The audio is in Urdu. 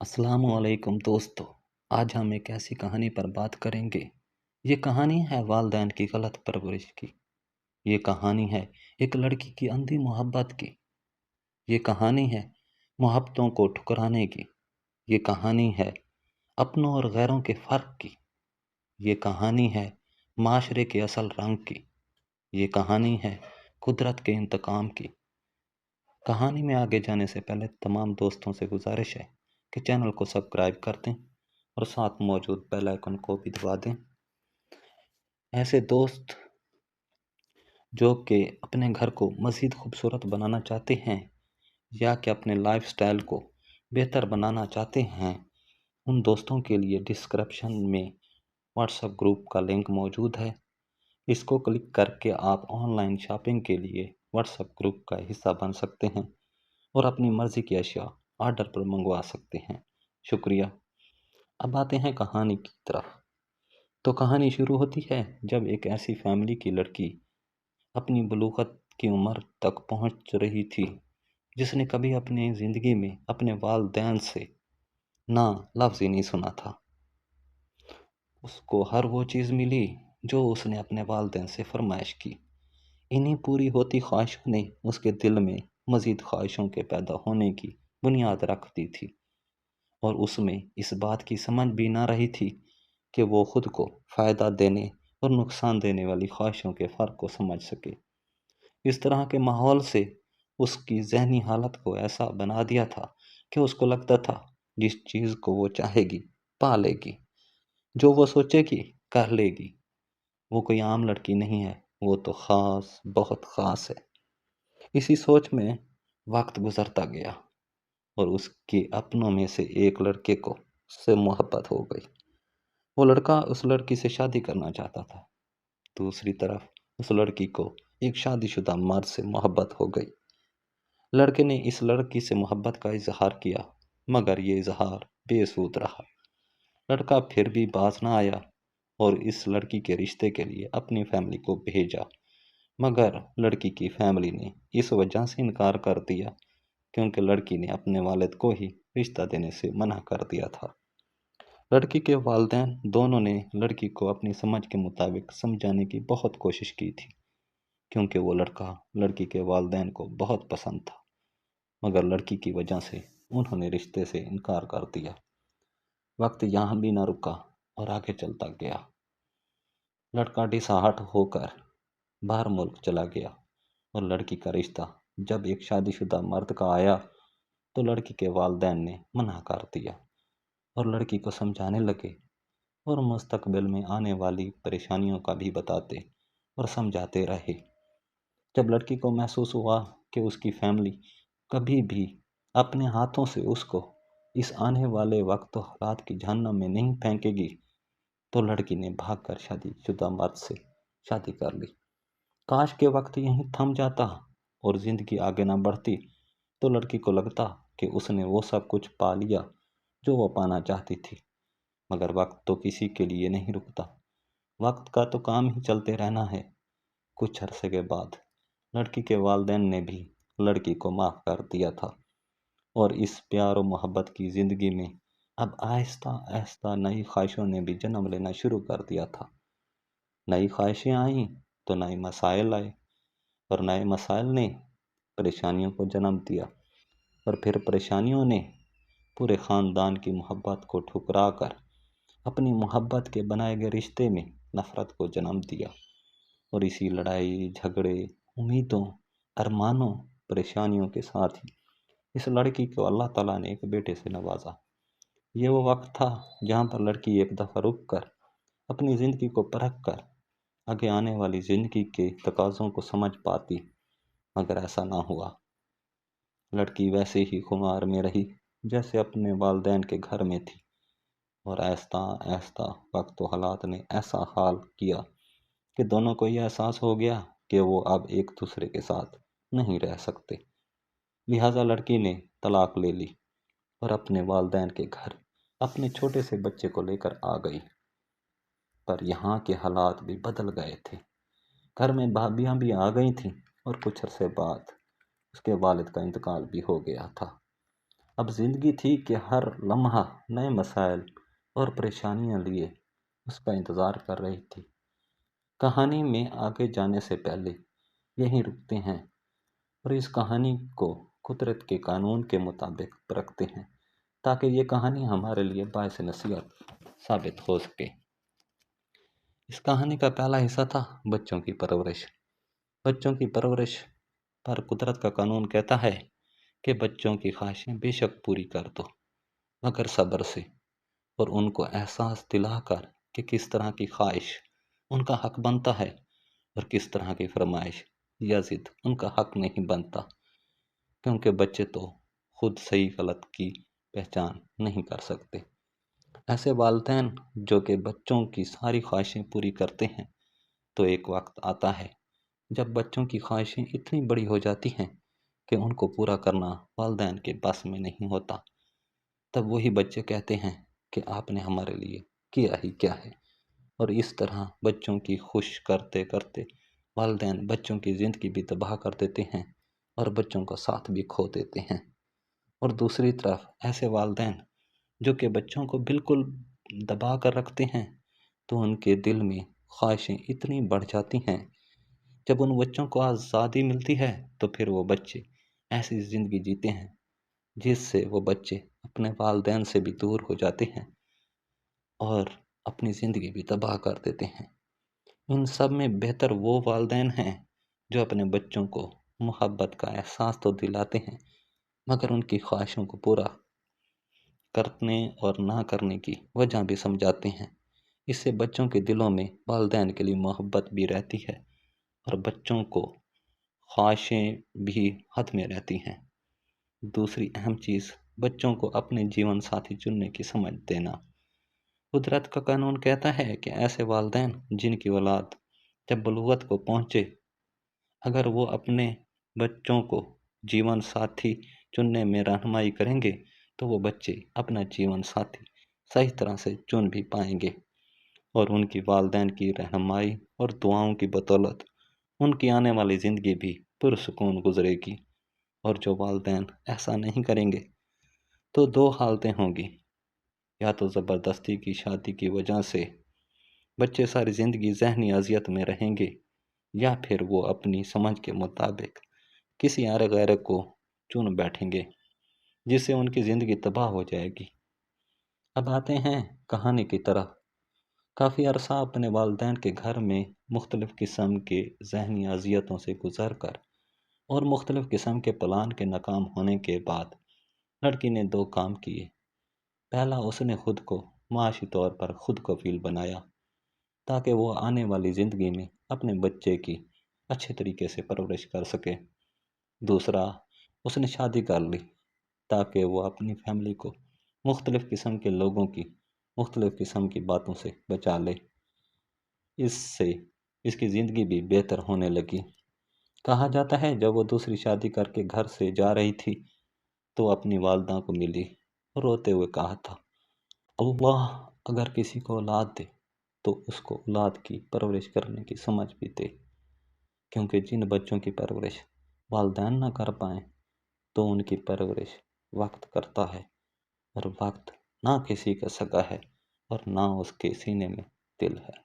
السلام علیکم دوستو، آج ہم ایک ایسی کہانی پر بات کریں گے۔ یہ کہانی ہے والدین کی غلط پرورش کی۔ یہ کہانی ہے ایک لڑکی کی اندھی محبت کی۔ یہ کہانی ہے محبتوں کو ٹھکرانے کی۔ یہ کہانی ہے اپنوں اور غیروں کے فرق کی۔ یہ کہانی ہے معاشرے کے اصل رنگ کی۔ یہ کہانی ہے قدرت کے انتقام کی۔ کہانی میں آگے جانے سے پہلے تمام دوستوں سے گزارش ہے کہ چینل کو سبسکرائب کر دیں اور ساتھ موجود بیل آئیکن کو بھی دبا دیں۔ ایسے دوست جو کہ اپنے گھر کو مزید خوبصورت بنانا چاہتے ہیں یا کہ اپنے لائف سٹائل کو بہتر بنانا چاہتے ہیں، ان دوستوں کے لیے ڈسکرپشن میں واٹس ایپ گروپ کا لنک موجود ہے۔ اس کو کلک کر کے آپ آن لائن شاپنگ کے لیے واٹس ایپ گروپ کا حصہ بن سکتے ہیں اور اپنی مرضی کی اشیاء آرڈر پر منگوا سکتے ہیں۔ شکریہ۔ اب آتے ہیں کہانی کی طرف۔ تو کہانی شروع ہوتی ہے جب ایک ایسی فیملی کی لڑکی اپنی بلوغت کی عمر تک پہنچ رہی تھی جس نے کبھی اپنی زندگی میں اپنے والدین سے نہ لفظ ہی نہیں سنا تھا۔ اس کو ہر وہ چیز ملی جو اس نے اپنے والدین سے فرمائش کی۔ انہیں پوری ہوتی خواہشوں نے اس کے دل میں مزید خواہشوں کے پیدا ہونے کی بنیاد رکھ دی تھی، اور اس میں اس بات کی سمجھ بھی نہ رہی تھی کہ وہ خود کو فائدہ دینے اور نقصان دینے والی خواہشوں کے فرق کو سمجھ سکے۔ اس طرح کے ماحول سے اس کی ذہنی حالت کو ایسا بنا دیا تھا کہ اس کو لگتا تھا جس چیز کو وہ چاہے گی پا لے گی، جو وہ سوچے گی کر لے گی۔ وہ کوئی عام لڑکی نہیں ہے، وہ تو خاص، بہت خاص ہے۔ اسی سوچ میں وقت گزرتا گیا اور اس کے اپنوں میں سے ایک لڑکے کو اس سے محبت ہو گئی۔ وہ لڑکا اس لڑکی سے شادی کرنا چاہتا تھا۔ دوسری طرف اس لڑکی کو ایک شادی شدہ مرد سے محبت ہو گئی۔ لڑکے نے اس لڑکی سے محبت کا اظہار کیا، مگر یہ اظہار بے سود رہا۔ لڑکا پھر بھی باز نہ آیا اور اس لڑکی کے رشتے کے لیے اپنی فیملی کو بھیجا، مگر لڑکی کی فیملی نے اس وجہ سے انکار کر دیا کیونکہ لڑکی نے اپنے والد کو ہی رشتہ دینے سے منع کر دیا تھا۔ لڑکی کے والدین دونوں نے لڑکی کو اپنی سمجھ کے مطابق سمجھانے کی بہت کوشش کی تھی، کیونکہ وہ لڑکا لڑکی کے والدین کو بہت پسند تھا، مگر لڑکی کی وجہ سے انہوں نے رشتے سے انکار کر دیا۔ وقت یہاں بھی نہ رکا اور آگے چلتا گیا۔ لڑکا ڈسہارٹ ہو کر باہر ملک چلا گیا اور لڑکی کا رشتہ جب ایک شادی شدہ مرد کا آیا تو لڑکی کے والدین نے منع کر دیا اور لڑکی کو سمجھانے لگے اور مستقبل میں آنے والی پریشانیوں کا بھی بتاتے اور سمجھاتے رہے۔ جب لڑکی کو محسوس ہوا کہ اس کی فیملی کبھی بھی اپنے ہاتھوں سے اس کو اس آنے والے وقت و حالات کی جہنم میں نہیں پھینکے گی تو لڑکی نے بھاگ کر شادی شدہ مرد سے شادی کر لی۔ کاش کے وقت یہیں تھم جاتا اور زندگی آگے نہ بڑھتی تو لڑکی کو لگتا کہ اس نے وہ سب کچھ پا لیا جو وہ پانا چاہتی تھی، مگر وقت تو کسی کے لیے نہیں رکتا۔ وقت کا تو کام ہی چلتے رہنا ہے۔ کچھ عرصے کے بعد لڑکی کے والدین نے بھی لڑکی کو معاف کر دیا تھا اور اس پیار و محبت کی زندگی میں اب آہستہ آہستہ نئی خواہشوں نے بھی جنم لینا شروع کر دیا تھا۔ نئی خواہشیں آئیں تو نئے مسائل آئے اور نئے مسائل نے پریشانیوں کو جنم دیا اور پھر پریشانیوں نے پورے خاندان کی محبت کو ٹھکرا کر اپنی محبت کے بنائے گئے رشتے میں نفرت کو جنم دیا، اور اسی لڑائی جھگڑے امیدوں ارمانوں پریشانیوں کے ساتھ ہی اس لڑکی کو اللہ تعالیٰ نے ایک بیٹے سے نوازا۔ یہ وہ وقت تھا جہاں پر لڑکی ایک دفعہ رک کر اپنی زندگی کو پرکھ کر آگے آنے والی زندگی کے تقاضوں کو سمجھ پاتی، مگر ایسا نہ ہوا۔ لڑکی ویسے ہی خمار میں رہی جیسے اپنے والدین کے گھر میں تھی، اور آہستہ آہستہ وقت و حالات نے ایسا حال کیا کہ دونوں کو یہ احساس ہو گیا کہ وہ اب ایک دوسرے کے ساتھ نہیں رہ سکتے۔ لہٰذا لڑکی نے طلاق لے لی اور اپنے والدین کے گھر اپنے چھوٹے سے بچے کو لے کر آ گئی۔ پر یہاں کے حالات بھی بدل گئے تھے۔ گھر میں بھابیاں بھی آ گئی تھیں اور کچھ عرصے بعد اس کے والد کا انتقال بھی ہو گیا تھا۔ اب زندگی تھی کہ ہر لمحہ نئے مسائل اور پریشانیاں لیے اس کا انتظار کر رہی تھی۔ کہانی میں آگے جانے سے پہلے یہیں رکتے ہیں اور اس کہانی کو قدرت کے قانون کے مطابق رکھتے ہیں تاکہ یہ کہانی ہمارے لیے باعث نصیحت ثابت ہو سکے۔ اس کہانی کا پہلا حصہ تھا بچوں کی پرورش۔ بچوں کی پرورش پر قدرت کا قانون کہتا ہے کہ بچوں کی خواہشیں بے شک پوری کر دو، مگر صبر سے، اور ان کو احساس دلا کر کہ کس طرح کی خواہش ان کا حق بنتا ہے اور کس طرح کی فرمائش یا ضد ان کا حق نہیں بنتا، کیونکہ بچے تو خود صحیح غلط کی پہچان نہیں کر سکتے۔ ایسے والدین جو کہ بچوں کی ساری خواہشیں پوری کرتے ہیں، تو ایک وقت آتا ہے جب بچوں کی خواہشیں اتنی بڑی ہو جاتی ہیں کہ ان کو پورا کرنا والدین کے بس میں نہیں ہوتا۔ تب وہی بچے کہتے ہیں کہ آپ نے ہمارے لیے کیا ہی کیا ہے، اور اس طرح بچوں کی خوش کرتے کرتے والدین بچوں کی زندگی بھی تباہ کر دیتے ہیں اور بچوں کا ساتھ بھی کھو دیتے ہیں۔ اور دوسری طرف ایسے والدین جو کہ بچوں کو بالکل دبا کر رکھتے ہیں، تو ان کے دل میں خواہشیں اتنی بڑھ جاتی ہیں، جب ان بچوں کو آزادی ملتی ہے تو پھر وہ بچے ایسی زندگی جیتے ہیں جس سے وہ بچے اپنے والدین سے بھی دور ہو جاتے ہیں اور اپنی زندگی بھی تباہ کر دیتے ہیں۔ ان سب میں بہتر وہ والدین ہیں جو اپنے بچوں کو محبت کا احساس تو دلاتے ہیں، مگر ان کی خواہشوں کو پورا کرنے اور نہ کرنے کی وجہ بھی سمجھاتے ہیں۔ اس سے بچوں کے دلوں میں والدین کے لیے محبت بھی رہتی ہے اور بچوں کو خواہشیں بھی حد میں رہتی ہیں۔ دوسری اہم چیز، بچوں کو اپنے جیون ساتھی چننے کی سمجھ دینا۔ قدرت کا قانون کہتا ہے کہ ایسے والدین جن کی اولاد جب بلوغت کو پہنچے، اگر وہ اپنے بچوں کو جیون ساتھی چننے میں رہنمائی کریں گے تو وہ بچے اپنا جیون ساتھی صحیح طرح سے چن بھی پائیں گے، اور ان کی والدین کی رہنمائی اور دعاؤں کی بدولت ان کی آنے والی زندگی بھی پرسکون گزرے گی۔ اور جو والدین ایسا نہیں کریں گے تو دو حالتیں ہوں گی، یا تو زبردستی کی شادی کی وجہ سے بچے ساری زندگی ذہنی اذیت میں رہیں گے، یا پھر وہ اپنی سمجھ کے مطابق کسی اور غیر کو چن بیٹھیں گے جس سے ان کی زندگی تباہ ہو جائے گی۔ اب آتے ہیں کہانی کی طرف۔ کافی عرصہ اپنے والدین کے گھر میں مختلف قسم کے ذہنی اذیتوں سے گزر کر اور مختلف قسم کے پلان کے ناکام ہونے کے بعد لڑکی نے دو کام کیے۔ پہلا، اس نے خود کو معاشی طور پر خود کفیل بنایا تاکہ وہ آنے والی زندگی میں اپنے بچے کی اچھے طریقے سے پرورش کر سکے۔ دوسرا، اس نے شادی کر لی تاکہ وہ اپنی فیملی کو مختلف قسم کے لوگوں کی مختلف قسم کی باتوں سے بچا لے۔ اس سے اس کی زندگی بھی بہتر ہونے لگی۔ کہا جاتا ہے جب وہ دوسری شادی کر کے گھر سے جا رہی تھی تو اپنی والدہ کو ملی، روتے ہوئے کہا تھا، اللہ اگر کسی کو اولاد دے تو اس کو اولاد کی پرورش کرنے کی سمجھ بھی دے، کیونکہ جن بچوں کی پرورش والدین نہ کر پائیں تو ان کی پرورش وقت کرتا ہے، اور وقت نہ کسی کا سگا ہے اور نہ اس کے سینے میں دل ہے۔